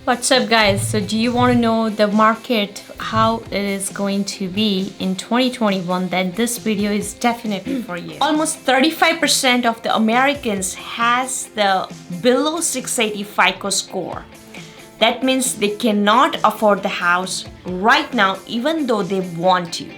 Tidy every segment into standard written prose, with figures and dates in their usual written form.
What's up guys? So do you want to know the market, how it is going to be in 2021? Then this video is definitely for you. Almost 35% of the Americans has the below 680 FICO score. That means they cannot afford the house right now even though they want to.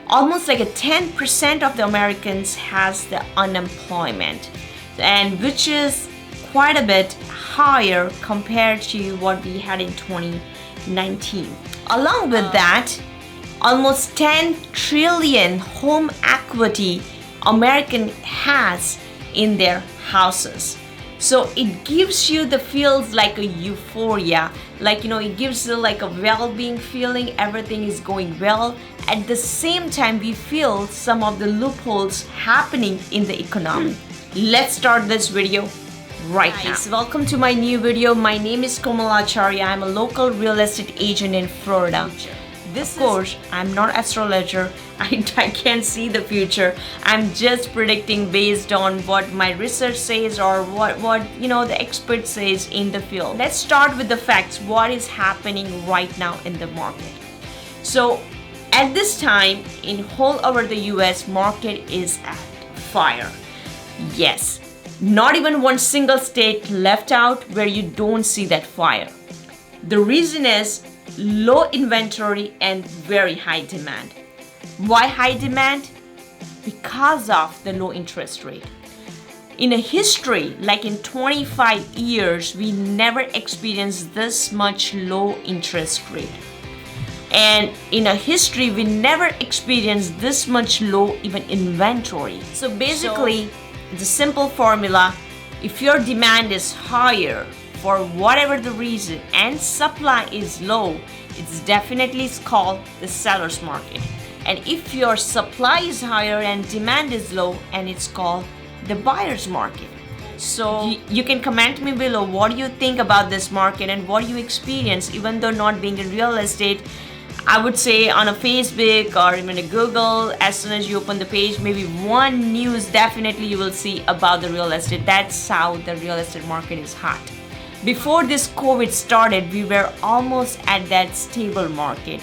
Almost like a 10% of the Americans has the unemployment, and which is quite a bit higher compared to what we had in 2019. Along with that, almost 10 trillion home equity American has in their houses. So it gives you the feels like a euphoria, it gives you like a well-being feeling, everything is going well. At the same time, we feel some of the loopholes happening in the economy. Let's start this video right now. Welcome to my new video. My name is Komal Acharya. I'm a local real estate agent in Florida. Of course, I'm not astrologer. I can't see the future. I'm just predicting based on what my research says or what the expert says in the field. Let's start with the facts. What is happening right now in the market? So at this time, in whole over the US, market is at fire. Yes. Not even one single state left out where you don't see that fire. The reason is low inventory and very high demand. Why high demand? Because of the low interest rate. In a history, like in 25 years, we never experienced this much low interest rate. And in a history, we never experienced this much low even inventory. So basically, the simple formula, if your demand is higher for whatever the reason and supply is low, it's definitely called the seller's market. And if your supply is higher and demand is low, and it's called the buyer's market. So you can comment me below what do you think about this market and what you experience, even though not being in real estate. I would say on a Facebook or even a Google, as soon as you open the page, maybe one news definitely you will see about the real estate. That's how the real estate market is hot. Before this COVID started, we were almost at that stable market.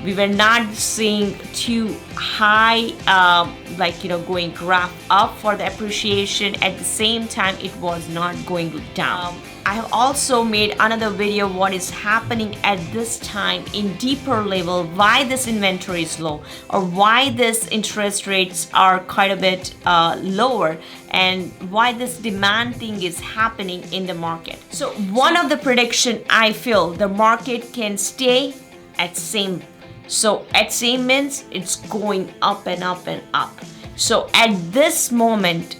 We were not seeing too high, going graph up for the appreciation. At the same time, it was not going down. I have also made another video what is happening at this time in deeper level, why this inventory is low or why this interest rates are quite a bit lower and why this demand thing is happening in the market. So one of the prediction, I feel the market can stay at same. So at same means it's going up and up and up. So at this moment,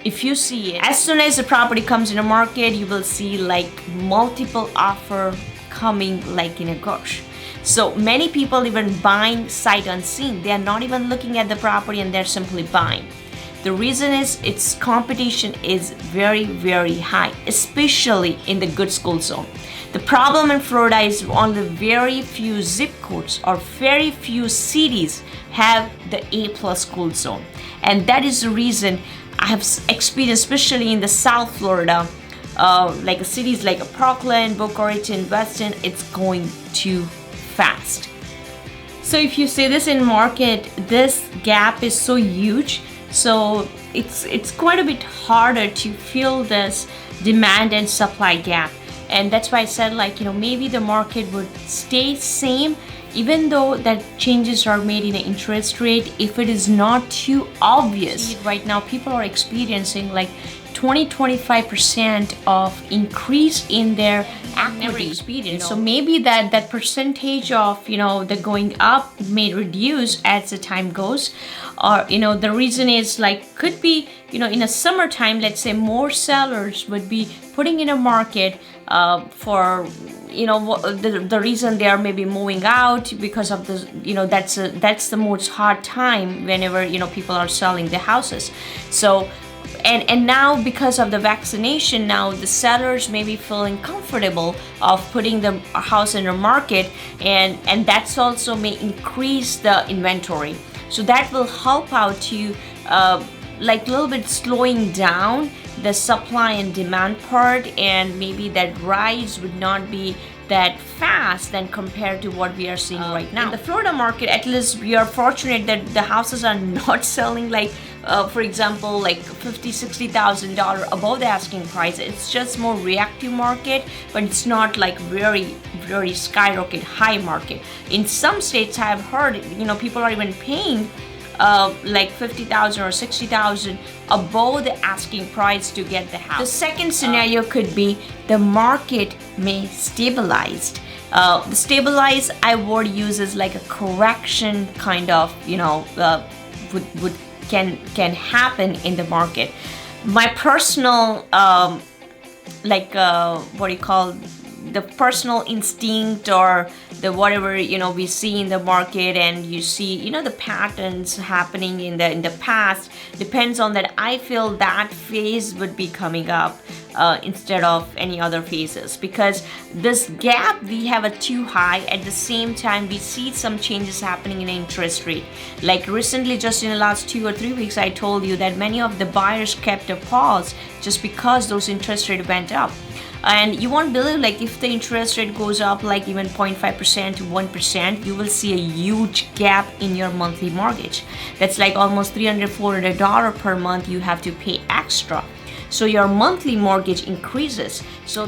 if you see it, as soon as the property comes in the market, you will see like multiple offer coming like in a gush. So many people even buying sight unseen. They are not even looking at the property and they're simply buying. The reason is its competition is very, very high, especially in the good school zone. The problem in Florida is only very few zip codes or very few cities have the A+ school zone. And that is the reason I have experienced, especially in the South Florida, like cities like Parkland, Boca Raton, Weston, it's going too fast. So if you see this in market, this gap is so huge. So it's quite a bit harder to fill this demand and supply gap. And that's why I said maybe the market would stay same even though that changes are made in the interest rate, if it is not too obvious. Right now people are experiencing like 20-25% of increase in their equity experience. So maybe that percentage of the going up may reduce as the time goes, or the reason is could be in a summertime, let's say more sellers would be putting in a market for the reason they are maybe moving out because of the that's the most hard time whenever people are selling the houses. So and now because of the vaccination, now the sellers may be feeling comfortable of putting the house in the market, and that's also may increase the inventory. So that will help out to like a little bit slowing down the supply and demand part, and maybe that rise would not be that fast than compared to what we are seeing right now. In the Florida market, at least we are fortunate that the houses are not selling like for example, like $50,000-$60,000 above the asking price. It's just more reactive market, but it's not like very skyrocket high market. In some states, I have heard, people are even paying like $50,000 or $60,000 above the asking price to get the house. The second scenario could be the market may stabilize. The stabilize I would use is like a correction kind of, can happen in the market. My personal the personal instinct, or the whatever we see in the market, and you see the patterns happening in the past, depends on that. I feel that phase would be coming up instead of any other phases, because this gap we have a too high. At the same time, we see some changes happening in interest rate. Like recently, just in the last 2 or 3 weeks, I told you that many of the buyers kept a pause just because those interest rate went up. And you won't believe, like if the interest rate goes up like even 0.5% to 1%, you will see a huge gap in your monthly mortgage. That's like almost $300-$400 per month you have to pay extra. So your monthly mortgage increases.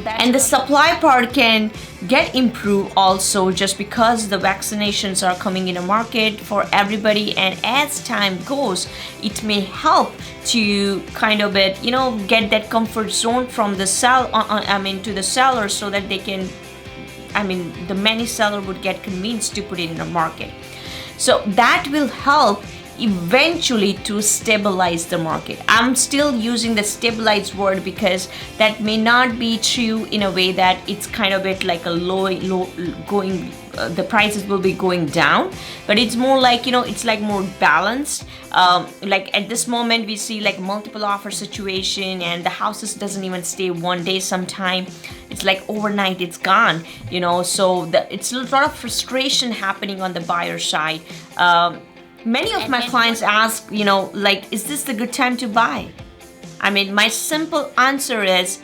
And the supply part can get improved also, just because the vaccinations are coming in the market for everybody, and as time goes, it may help to kind of get that comfort zone from the to the seller, so that they can, the many seller would get convinced to put it in the market. So that will help eventually to stabilize the market. I'm still using the stabilized word because that may not be true in a way that it's kind of like a low going, the prices will be going down, but it's more like it's like more balanced. Like at this moment we see like multiple offer situation, and the houses doesn't even stay one day. Sometime it's like overnight it's gone, so it's a lot of frustration happening on the buyer side. Many of my clients ask, is this the good time to buy? My simple answer is,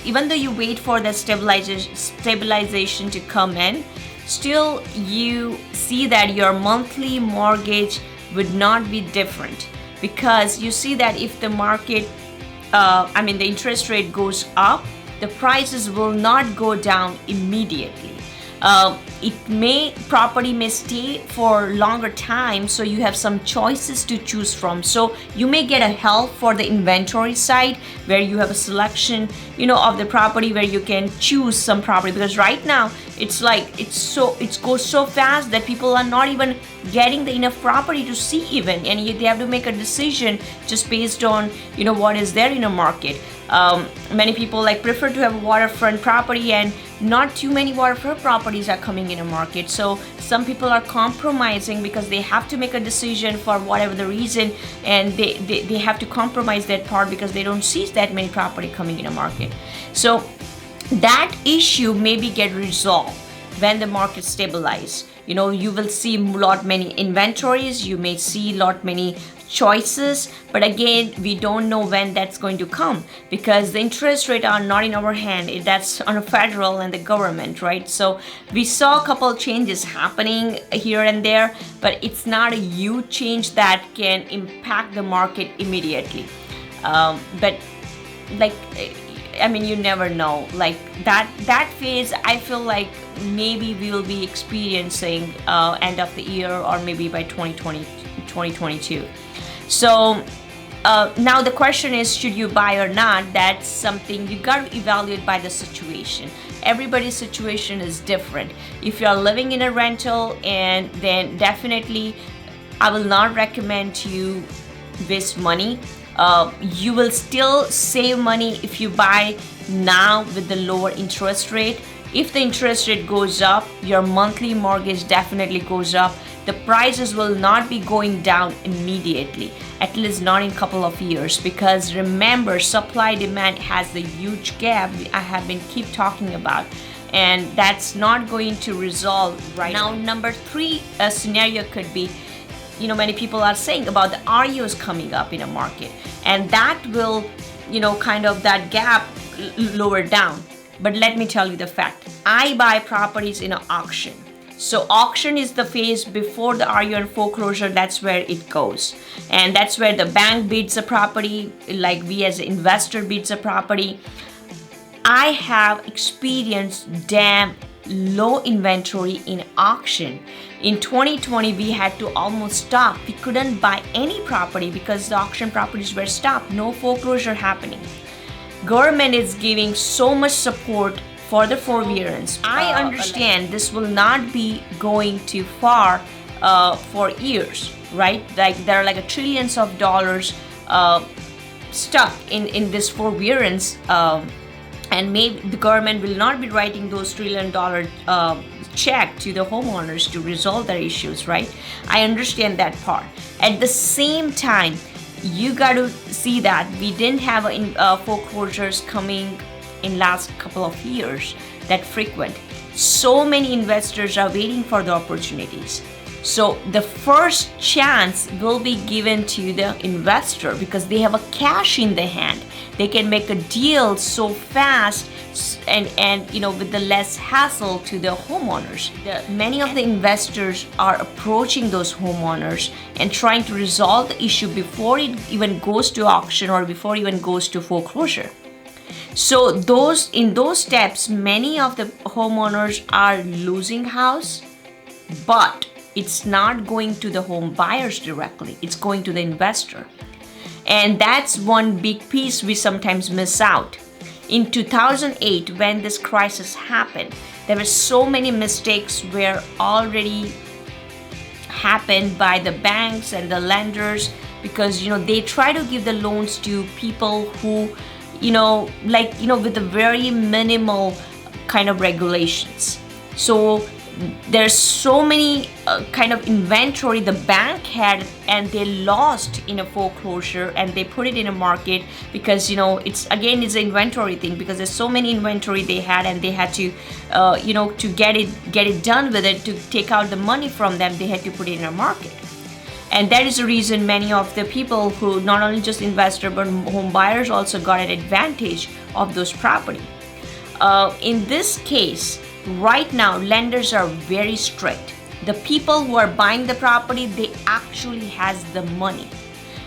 even though you wait for the stabilization to come in, still you see that your monthly mortgage would not be different, because you see that if the market, the interest rate goes up, the prices will not go down immediately. Property may stay for longer time, so you have some choices to choose from. So you may get a help for the inventory side, where you have a selection, of the property, where you can choose some property, because right now it goes so fast that people are not even getting the enough property to see even, and they have to make a decision just based on what is there in a market. Many people prefer to have a waterfront property, and not too many waterfront properties are coming in a market. So some people are compromising because they have to make a decision for whatever the reason, and they have to compromise that part because they don't see that many property coming in a market. So that issue maybe get resolved when the market stabilizes. You will see lot many inventories, you may see lot many choices, but again, we don't know when that's going to come, because the interest rate are not in our hand. That's on a federal and the government, right? So we saw a couple of changes happening here and there, but it's not a huge change that can impact the market immediately. But you never know. Like that phase, I feel like maybe we will be experiencing end of the year, or maybe by 2022. So now the question is, should you buy or not? That's something you got to evaluate by the situation. Everybody's situation is different. If you're living in a rental, and then definitely I will not recommend you waste money. You will still save money if you buy now with the lower interest rate. If the interest rate goes up, your monthly mortgage definitely goes up. The prices will not be going down immediately, at least not in a couple of years, because remember, supply demand has the huge gap I have been keep talking about, and that's not going to resolve right now. Number 3 scenario could be, many people are saying about the REOs coming up in a market, and that will kind of that gap lower down. But let me tell you the fact. I buy properties in an auction. So auction is the phase before the REO and foreclosure. That's where it goes. And that's where the bank bids a property, like we as an investor bids a property. I have experienced damn low inventory in auction. In 2020, we had to almost stop. We couldn't buy any property because the auction properties were stopped. No foreclosure happening. Government is giving so much support for the forbearance. I understand this will not be going too far for years, right? Like there are like trillions of dollars stuck in this forbearance, and maybe the government will not be writing those $1 trillion check to the homeowners to resolve their issues, right? I understand that part. At the same time, you got to see that we didn't have foreclosures coming in last couple of years that frequent. So many investors are waiting for the opportunities. So the first chance will be given to the investor because they have a cash in their hand. They can make a deal so fast and with the less hassle to the homeowners. Many of the investors are approaching those homeowners and trying to resolve the issue before it even goes to auction or before it even goes to foreclosure. So in those steps, many of the homeowners are losing house, but it's not going to the home buyers directly. It's going to the investor. And that's one big piece we sometimes miss out. In 2008, when this crisis happened, there were so many mistakes were already happened by the banks and the lenders because, they try to give the loans to people who, with the very minimal kind of regulations. So there's so many kind of inventory the bank had and they lost in a foreclosure and they put it in a market because it's an inventory thing because there's so many inventory they had and they had to to get it done with it, to take out the money from them, they had to put it in a market. And that is the reason many of the people who not only just investor but home buyers also got an advantage of those property. In this case, right now, lenders are very strict. The people who are buying the property, they actually has the money.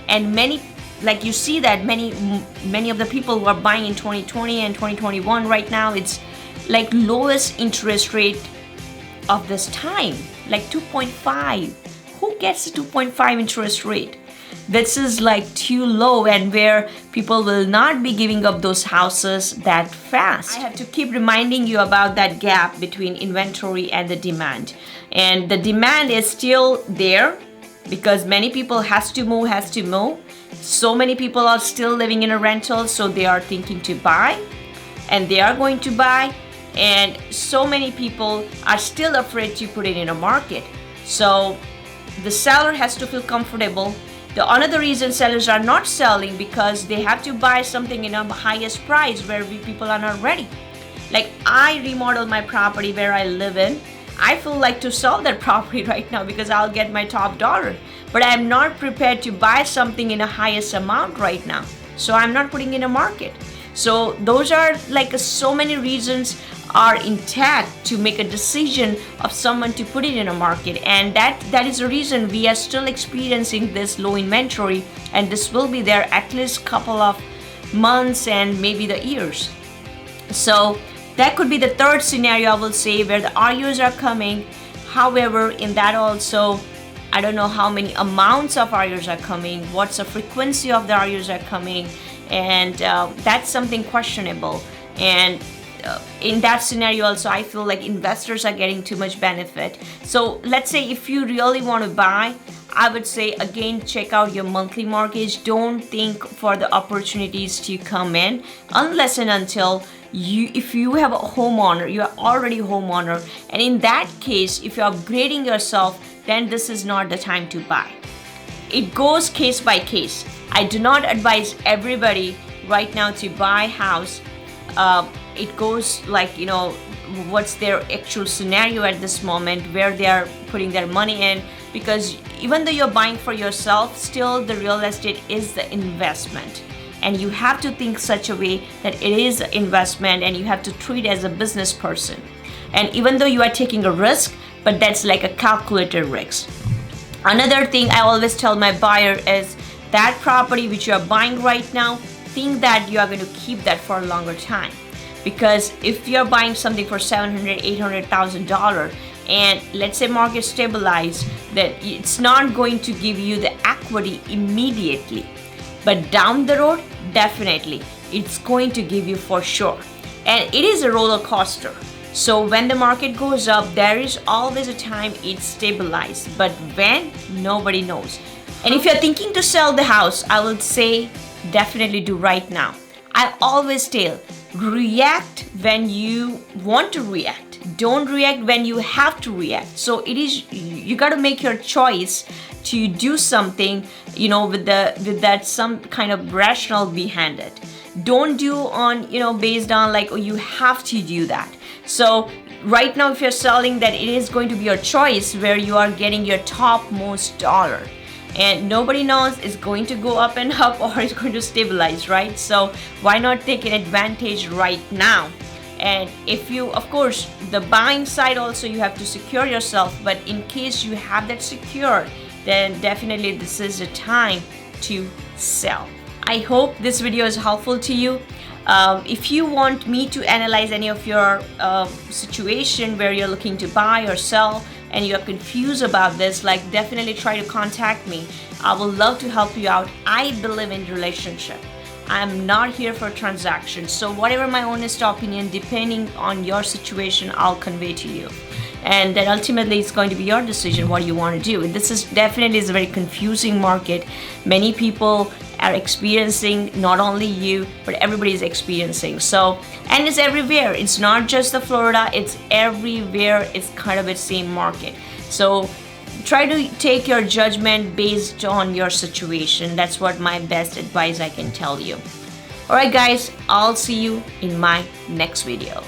And many of the people who are buying in 2020 and 2021 right now, it's like lowest interest rate of this time, like 2.5. Who gets a 2.5 interest rate? This is like too low and where people will not be giving up those houses that fast. I have to keep reminding you about that gap between inventory and the demand. And the demand is still there because many people has to move. So many people are still living in a rental, so they are thinking to buy and they are going to buy. And so many people are still afraid to put it in a market. So the seller has to feel comfortable. The another reason sellers are not selling because they have to buy something in a highest price where people are not ready. Like I remodel my property where I live in. I feel like to sell that property right now because I'll get my top dollar. But I'm not prepared to buy something in a highest amount right now. So I'm not putting in a market. So those are like so many reasons are intact to make a decision of someone to put it in a market, and that is the reason we are still experiencing this low inventory, and this will be there at least couple of months and maybe the years. So that could be the third scenario, I will say, where the REOs are coming. However, in that also, I don't know how many amounts of REOs are coming, what's the frequency of the REOs are coming, and that's something questionable. And in that scenario also, I feel like investors are getting too much benefit. So let's say if you really want to buy, I would say again, check out your monthly mortgage. Don't think for the opportunities to come in unless and until if you have a homeowner, you are already a homeowner, and in that case, if you're upgrading yourself, then this is not the time to buy. It goes case by case. I do not advise everybody right now to buy a house. It goes like, what's their actual scenario at this moment, where they are putting their money in, because even though you're buying for yourself, still the real estate is the investment. and you have to think such a way that it is an investment and you have to treat it as a business person. And even though you are taking a risk, but that's like a calculated risk. Another thing I always tell my buyer is that property which you are buying right now, think that you are going to keep that for a longer time. Because if you're buying something for $700,000, $800,000, and let's say market stabilize, that it's not going to give you the equity immediately, but down the road, definitely, it's going to give you for sure. And it is a roller coaster. So when the market goes up, there is always a time it stabilizes, but when, nobody knows. And if you're thinking to sell the house, I would say definitely do right now. I always tell, react when you want to react. Don't react when you have to react. So it is, you got to make your choice to do something, you know, with that some kind of rationale behind it. Don't do on, you know, based on like, oh, you have to do that. So right now, if you're selling, that it is going to be your choice where you are getting your topmost dollar. And nobody knows it's going to go up and up or it's going to stabilize, right? So why not take an advantage right now? And if you, of course, the buying side also, you have to secure yourself. But in case you have that secured, then definitely this is the time to sell. I hope this video is helpful to you. If you want me to analyze any of your situation where you're looking to buy or sell and you're confused about this, like definitely try to contact me. I will love to help you out. I believe in relationship. I'm not here for transactions. So whatever my honest opinion, depending on your situation, I'll convey to you. And then ultimately it's going to be your decision what you want to do. This is definitely is a very confusing market. Many people are experiencing, not only you, but everybody is experiencing. So, and it's everywhere. It's not just the Florida, it's everywhere. It's kind of the same market. So try to take your judgment based on your situation. That's what my best advice I can tell you. All right, guys, I'll see you in my next video.